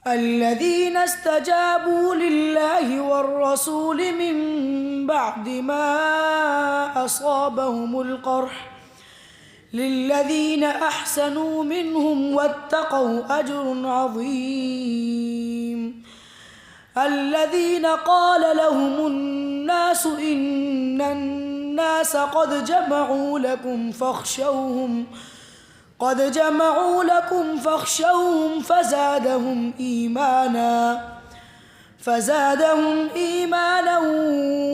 الذين استجابوا لله والرسول من بعد ما أصابهم القرح للذين أحسنوا منهم واتقوا أجر عظيم. الذين قال لهم الناس إن الناس قد جمعوا لكم فاخشوهم فزادهم إيمانا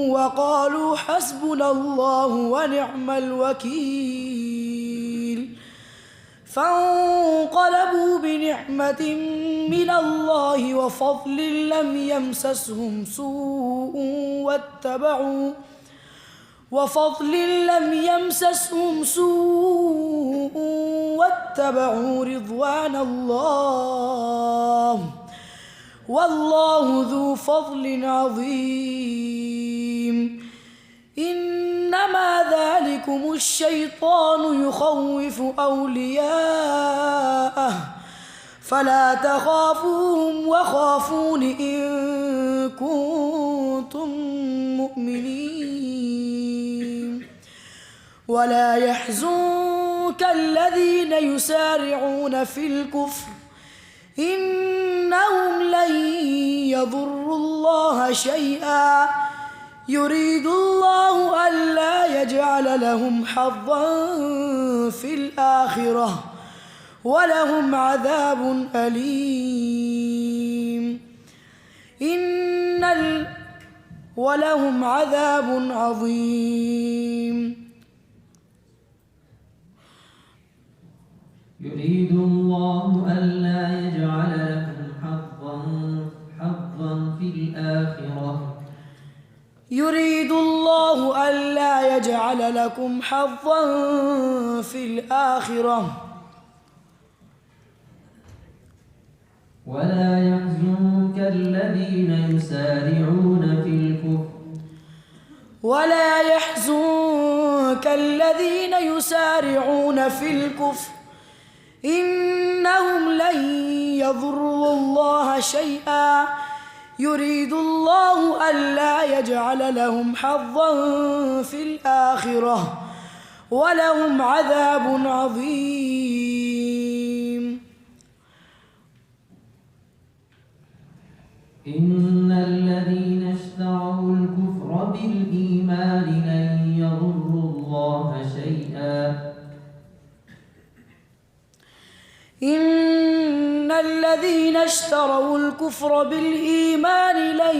وقالوا حسبنا الله ونعم الوكيل. فانقلبوا بنعمة من الله وفضل لم يمسسهم سوء واتبعوا رضوان الله والله ذو فضل عظيم. إنما ذلكم الشيطان يخوف أولياءه فلا تخافوهم وخافون إن كنتم مؤمنين. ولا يحزنك الذين يسارعون في الكفر إنهم لن يضروا الله شيئا يريد الله ألا يجعل لهم حظا في الآخرة ولهم عذاب أليم ولهم عذاب عظيم. يريد الله ألا يجعل لكم حظا في الآخرة يريد الله ألا يجعل لكم حظا في الآخرة ولا يحزنك الذين يسارعون في الكفر إنهم لن يضروا الله شيئا يريد الله ألا يجعل لهم حظا في الآخرة ولهم عذاب عظيم. إن الذين اشتروا الكفر بالإيمان لن يضروا الله شيئا إن الذين اشتروا الكفر بالإيمان لن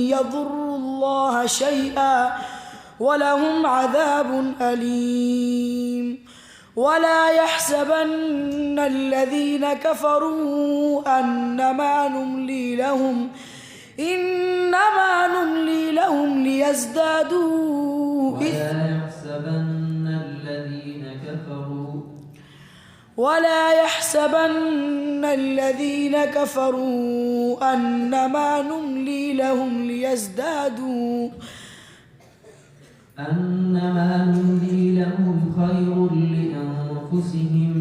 يضروا الله شيئا ولهم عذاب أليم. ولا يحسبن الذين كفروا أنما نملي لهم إنما نملي لهم ليزدادوا ولا يحسبن الذين كفروا أنما نملي لهم ليزدادوا خير لأنفسهم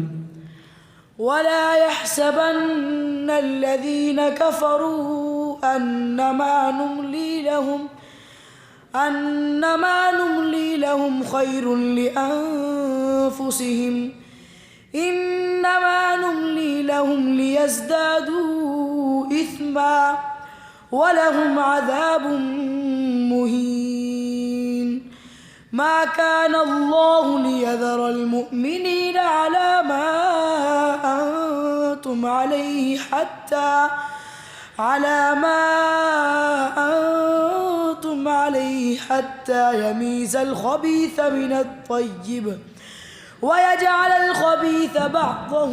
ولا يحسبن الذين كفروا أنما نملي لهم خير لأنفسهم إنما نملي لهم ليزدادوا إثما ولهم عذاب مهين. ما كان الله ليذر المؤمنين على ما أنتم عليه حتى يميز الخبيث من الطيب ويجعل الخبيث بعضه